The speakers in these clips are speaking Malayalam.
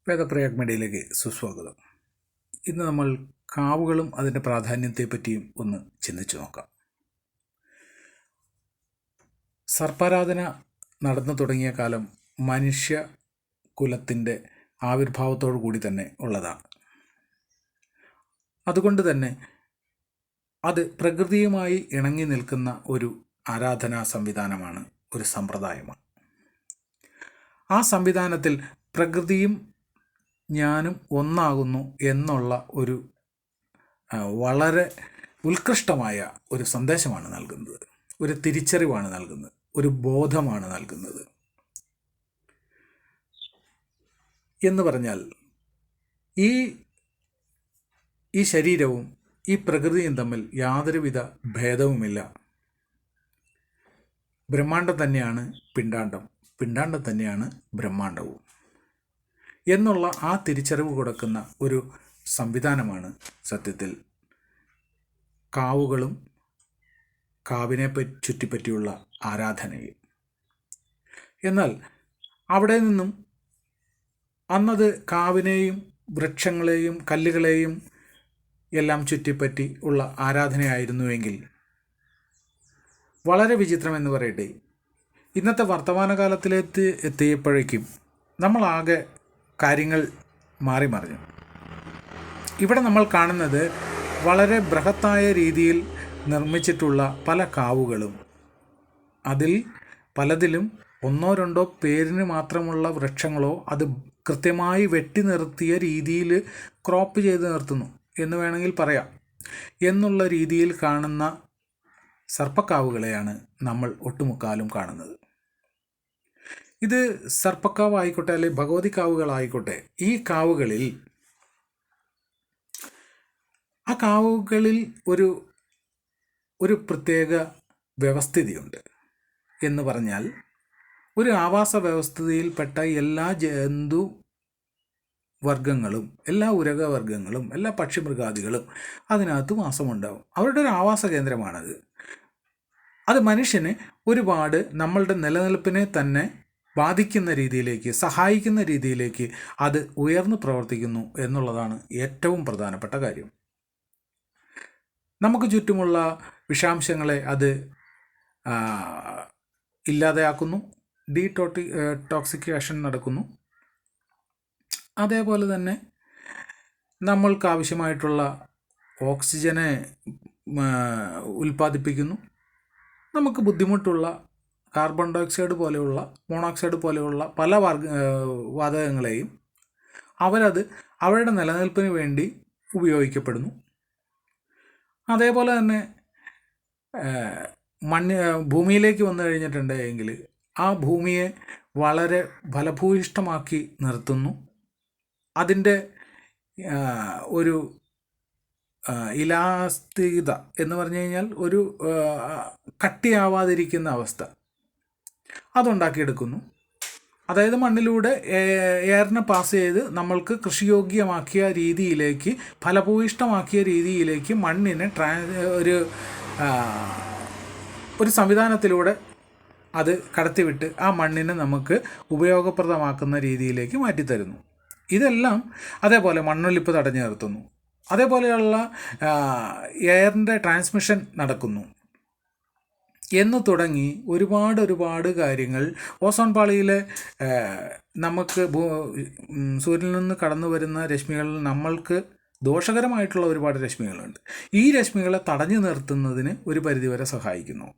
വേദപ്രയാഗ് മീഡിയയിലേക്ക് സുസ്വാഗതം. ഇന്ന് നമ്മൾ കാവുകളും അതിൻ്റെ പ്രാധാന്യത്തെപ്പറ്റിയും ഒന്ന് ചിന്തിച്ചു നോക്കാം. സർപ്പാരാധന നടന്നു തുടങ്ങിയ കാലം മനുഷ്യ കുലത്തിൻ്റെ ആവിർഭാവത്തോടു കൂടി തന്നെ ഉള്ളതാണ്. അതുകൊണ്ട് തന്നെ അത് പ്രകൃതിയുമായി ഇണങ്ങി നിൽക്കുന്ന ഒരു ആരാധനാ സംവിധാനമാണ്, ഒരു സമ്പ്രദായമാണ്. ആ സംവിധാനത്തിൽ പ്രകൃതിയും ഞാനും ഒന്നാകുന്നു എന്നുള്ള ഒരു വളരെ ഉത്കൃഷ്ടമായ ഒരു സന്ദേശമാണ് നൽകുന്നത്, ഒരു തിരിച്ചറിവാണ് നൽകുന്നത്, ഒരു ബോധമാണ് നൽകുന്നത്. എന്ന് പറഞ്ഞാൽ ഈ ശരീരവും ഈ പ്രകൃതിയും തമ്മിൽ യാതൊരുവിധ ഭേദവുമില്ല. ബ്രഹ്മാണ്ടം തന്നെയാണ് പിണ്ടാണ്ടം, പിണ്ടാണ്ടം തന്നെയാണ് ബ്രഹ്മാണ്ടവും എന്നുള്ള ആ തിരിച്ചറിവ് കൊടുക്കുന്ന ഒരു സംവിധാനമാണ് സത്യത്തിൽ കാവുകളും കാവിനെ ചുറ്റിപ്പറ്റിയുള്ള ആരാധനയും. എന്നാൽ അവിടെ നിന്നും അന്നത് കാവിനെയും വൃക്ഷങ്ങളെയും കല്ലുകളെയും എല്ലാം ചുറ്റിപ്പറ്റി ഉള്ള ആരാധനയായിരുന്നുവെങ്കിൽ വളരെ വിചിത്രമെന്ന് പറയട്ടെ, ഇന്നത്തെ വർത്തമാനകാലത്തിലേക്ക് എത്തിയപ്പോഴേക്കും നമ്മളാകെ കാര്യങ്ങൾ മാറി മറിഞ്ഞു. ഇവിടെ നമ്മൾ കാണുന്നത് വളരെ ബൃഹത്തായ രീതിയിൽ നിർമ്മിച്ചിട്ടുള്ള പല കാവുകളും, അതിൽ പലതിലും ഒന്നോ രണ്ടോ പേരിന് മാത്രമുള്ള വൃക്ഷങ്ങളോ അത് കൃത്യമായി വെട്ടി നിർത്തിയ രീതിയിൽ ക്രോപ്പ് ചെയ്ത് നിർത്തുന്നു എന്ന് വേണമെങ്കിൽ പറയാം എന്നുള്ള രീതിയിൽ കാണുന്ന സർപ്പക്കാവുകളെയാണ് നമ്മൾ ഒട്ടുമുക്കാലും കാണുന്നത്. ഇത് സർപ്പക്കാവ് ആയിക്കോട്ടെ അല്ലെങ്കിൽ ഭഗവതി കാവുകളായിക്കോട്ടെ, ഈ കാവുകളിൽ ഒരു പ്രത്യേക വ്യവസ്ഥിതിയുണ്ട്. എന്ന് പറഞ്ഞാൽ ഒരു ആവാസ വ്യവസ്ഥിതിയിൽപ്പെട്ട എല്ലാ ജന്തു വർഗങ്ങളും എല്ലാ ഉരകവർഗങ്ങളും എല്ലാ പക്ഷിമൃഗാദികളും അതിനകത്ത് വാസമുണ്ടാവും. അവരുടെ ഒരു ആവാസ കേന്ദ്രമാണത്. അത് മനുഷ്യന് ഒരുപാട് നമ്മളുടെ നിലനിൽപ്പിനെ തന്നെ ബാധിക്കുന്ന രീതിയിലേക്ക്, സഹായിക്കുന്ന രീതിയിലേക്ക് അത് ഉയർന്നു പ്രവർത്തിക്കുന്നു എന്നുള്ളതാണ് ഏറ്റവും പ്രധാനപ്പെട്ട കാര്യം. നമുക്ക് ചുറ്റുമുള്ള വിഷാംശങ്ങളെ അത് ഇല്ലാതെയാക്കുന്നു, ടോക്സിക്കേഷൻ നടക്കുന്നു. അതേപോലെ തന്നെ നമ്മൾക്ക് ആവശ്യമായിട്ടുള്ള ഓക്സിജനെ ഉൽപ്പാദിപ്പിക്കുന്നു. നമുക്ക് ബുദ്ധിമുട്ടുള്ള കാർബൺ ഡയോക്സൈഡ് പോലെയുള്ള, മോണോക്സൈഡ് പോലെയുള്ള പല വാതകങ്ങളെയും അവരത് അവരുടെ നിലനിൽപ്പിന് വേണ്ടി ഉപയോഗിക്കപ്പെടുന്നു. അതേപോലെ തന്നെ ഭൂമിയിലേക്ക് വന്നു കഴിഞ്ഞിട്ടുണ്ടെങ്കിൽ ആ ഭൂമിയെ വളരെ ഫലഭൂയിഷ്ടമാക്കി നിർത്തുന്നു. അതിൻ്റെ ഒരു ഇലാസ്തികത എന്ന് പറഞ്ഞു കഴിഞ്ഞാൽ ഒരു കട്ടിയാവാതിരിക്കുന്ന അവസ്ഥ അതുണ്ടാക്കിയെടുക്കുന്നു. അതായത് മണ്ണിലൂടെ എയറിനെ പാസ് ചെയ്ത് നമ്മൾക്ക് കൃഷിയോഗ്യമാക്കിയ രീതിയിലേക്ക്, ഫലഭൂയിഷ്ടമാക്കിയ രീതിയിലേക്ക് മണ്ണിനെ ഒരു സംവിധാനത്തിലൂടെ അത് കടത്തിവിട്ട് ആ മണ്ണിനെ നമുക്ക് ഉപയോഗപ്രദമാക്കുന്ന രീതിയിലേക്ക് മാറ്റിത്തരുന്നു. ഇതെല്ലാം അതേപോലെ മണ്ണൊലിപ്പ് തടഞ്ഞു നിർത്തുന്നു. അതേപോലെയുള്ള എയറിൻ്റെ ട്രാൻസ്മിഷൻ നടക്കുന്നു എന്ന് തുടങ്ങി ഒരുപാട് കാര്യങ്ങൾ. ഓസോൺ പാളിയിലെ നമുക്ക് സൂര്യനിൽ നിന്ന് കടന്നു വരുന്ന രശ്മികളിൽ നമ്മൾക്ക് ദോഷകരമായിട്ടുള്ള ഒരുപാട് രശ്മികളുണ്ട്. ഈ രശ്മികളെ തടഞ്ഞു നിർത്തുന്നതിന് ഒരു പരിധിവരെ സഹായിക്കുന്നു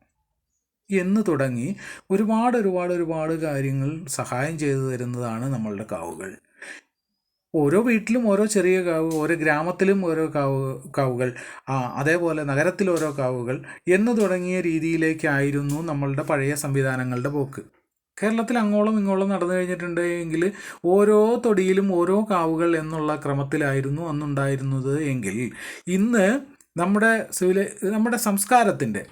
എന്ന് തുടങ്ങി ഒരുപാട് കാര്യങ്ങൾ സഹായം ചെയ്തു തരുന്നതാണ് നമ്മളുടെ കാവുകൾ. ഓരോ വീട്ടിലും ഓരോ ചെറിയ കാവ്, ഓരോ ഗ്രാമത്തിലും ഓരോ കാവുകൾ, അതേപോലെ നഗരത്തിൽ ഓരോ കാവുകൾ എന്ന് തുടങ്ങിയ രീതിയിലേക്കായിരുന്നു നമ്മളുടെ പഴയ സംവിധാനങ്ങളുടെ പോക്ക്. കേരളത്തിൽ അങ്ങോളം ഇങ്ങോളം നടന്നു കഴിഞ്ഞിട്ടുണ്ടെങ്കിൽ ഓരോ തൊടിയിലും ഓരോ കാവുകൾ എന്നുള്ള ക്രമത്തിലായിരുന്നു അന്നുണ്ടായിരുന്നത് എങ്കിൽ ഇന്ന് നമ്മുടെ സംസ്കാരത്തിൻ്റെ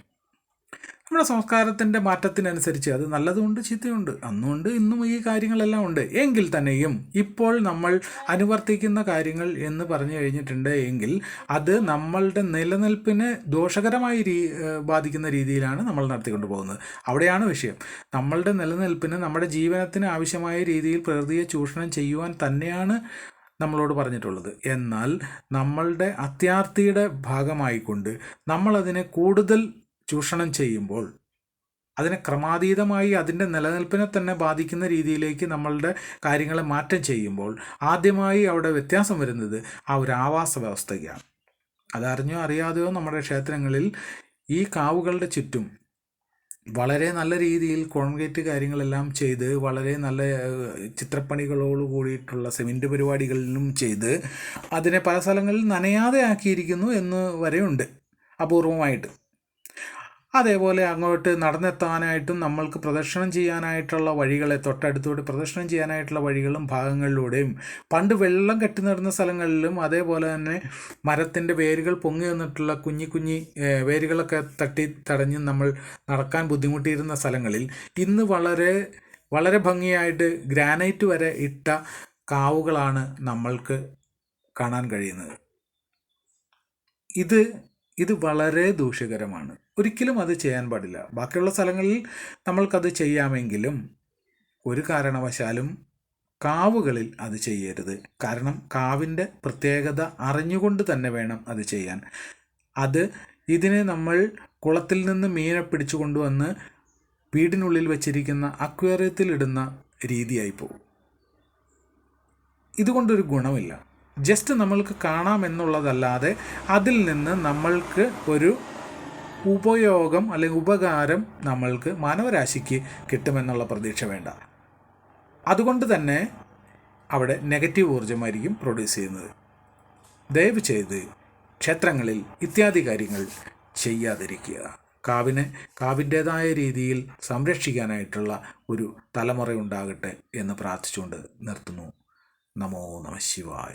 നമ്മുടെ സംസ്കാരത്തിൻ്റെ മാറ്റത്തിനനുസരിച്ച് അത് നല്ലതുമുണ്ട് ചീത്തയുണ്ട്, അന്നുമുണ്ട് ഇന്നും ഈ കാര്യങ്ങളെല്ലാം ഉണ്ട്. എങ്കിൽ തന്നെയും ഇപ്പോൾ നമ്മൾ അനുവർത്തിക്കുന്ന കാര്യങ്ങൾ എന്ന് പറഞ്ഞു കഴിഞ്ഞിട്ടുണ്ട് എങ്കിൽ അത് നമ്മളുടെ നിലനിൽപ്പിനെ ദോഷകരമായി ബാധിക്കുന്ന രീതിയിലാണ് നമ്മൾ നടത്തിക്കൊണ്ട് പോകുന്നത്. അവിടെയാണ് വിഷയം. നമ്മളുടെ നിലനിൽപ്പിന്, നമ്മുടെ ജീവനത്തിന് ആവശ്യമായ രീതിയിൽ പ്രകൃതിയെ ചൂഷണം ചെയ്യുവാൻ തന്നെയാണ് നമ്മളോട് പറഞ്ഞിട്ടുള്ളത്. എന്നാൽ നമ്മളുടെ അത്യാർത്തിയുടെ ഭാഗമായിക്കൊണ്ട് നമ്മളതിനെ കൂടുതൽ ചൂഷണം ചെയ്യുമ്പോൾ, അതിനെ ക്രമാതീതമായി അതിൻ്റെ നിലനിൽപ്പിനെ തന്നെ ബാധിക്കുന്ന രീതിയിലേക്ക് നമ്മളുടെ കാര്യങ്ങളെ മാറ്റം ചെയ്യുമ്പോൾ ആദ്യമായി അവിടെ വ്യത്യാസം വരുന്നത് ആ ഒരു ആവാസ വ്യവസ്ഥയ്ക്കാണ്. അതറിഞ്ഞോ അറിയാതെയോ നമ്മുടെ ക്ഷേത്രങ്ങളിൽ ഈ കാവുകളുടെ ചുറ്റും വളരെ നല്ല രീതിയിൽ കോൺക്രീറ്റ് കാര്യങ്ങളെല്ലാം ചെയ്ത്, വളരെ നല്ല ചിത്രപ്പണികളോട് കൂടിയിട്ടുള്ള സിമെൻറ്റ് പരിപാടികളിലും ചെയ്ത് അതിനെ പല സ്ഥലങ്ങളിൽ നനയാതെ ആക്കിയിരിക്കുന്നു എന്ന് വരെയുണ്ട് അപൂർവമായിട്ട്. അതേപോലെ അങ്ങോട്ട് നടന്നെത്താനായിട്ടും നമ്മൾക്ക് പ്രദക്ഷിണം ചെയ്യാനായിട്ടുള്ള വഴികളെ, തൊട്ടടുത്തോട്ട് പ്രദക്ഷിണം ചെയ്യാനായിട്ടുള്ള വഴികളും ഭാഗങ്ങളിലൂടെയും പണ്ട് വെള്ളം കെട്ടി നിറഞ്ഞ സ്ഥലങ്ങളിലും, അതേപോലെ തന്നെ മരത്തിൻ്റെ വേരുകൾ പൊങ്ങി വന്നിട്ടുള്ള കുഞ്ഞി വേരുകളൊക്കെ തടഞ്ഞ് നമ്മൾ നടക്കാൻ ബുദ്ധിമുട്ടിയിരുന്ന സ്ഥലങ്ങളിൽ ഇന്ന് വളരെ വളരെ ഭംഗിയായിട്ട് ഗ്രാനൈറ്റ് വരെ ഇട്ട കാവുകളാണ് നമ്മൾക്ക് കാണാൻ കഴിയുന്നത്. ഇത് വളരെ ദൂഷ്യകരമാണ്. ഒരിക്കലും അത് ചെയ്യാൻ പാടില്ല. ബാക്കിയുള്ള സ്ഥലങ്ങളിൽ നമ്മൾക്കത് ചെയ്യാമെങ്കിലും ഒരു കാരണവശാലും കാവുകളിൽ അത് ചെയ്യരുത്. കാരണം കാവിൻ്റെ പ്രത്യേകത അറിഞ്ഞുകൊണ്ട് തന്നെ വേണം അത് ചെയ്യാൻ. ഇതിനെ നമ്മൾ കുളത്തിൽ നിന്ന് മീനെ പിടിച്ചു കൊണ്ടുവന്ന് വീടിനുള്ളിൽ വച്ചിരിക്കുന്ന അക്വേറിയത്തിൽ ഇടുന്ന രീതിയായി പോകും. ഇതുകൊണ്ടൊരു ഗുണമില്ല. ജസ്റ്റ് നമ്മൾക്ക് കാണാമെന്നുള്ളതല്ലാതെ അതിൽ നിന്ന് നമ്മൾക്ക് ഒരു ഉപയോഗം അല്ലെങ്കിൽ ഉപകാരം നമ്മൾക്ക് മാനവരാശിക്ക് കിട്ടുമെന്നുള്ള പ്രതീക്ഷ വേണ്ട. അതുകൊണ്ട് തന്നെ അവിടെ നെഗറ്റീവ് ഊർജ്ജമായിരിക്കും പ്രൊഡ്യൂസ് ചെയ്യുന്നത്. ദയവ് ചെയ്ത് ക്ഷേത്രങ്ങളിൽ ഇത്യാദി കാര്യങ്ങൾ ചെയ്യാതിരിക്കുക. കാവിൻ്റേതായ രീതിയിൽ സംരക്ഷിക്കാനായിട്ടുള്ള ഒരു തലമുറ ഉണ്ടാകട്ടെ എന്ന് പ്രാർത്ഥിച്ചുകൊണ്ട് നിർത്തുന്നു. നമോ നമഃ ശിവായ.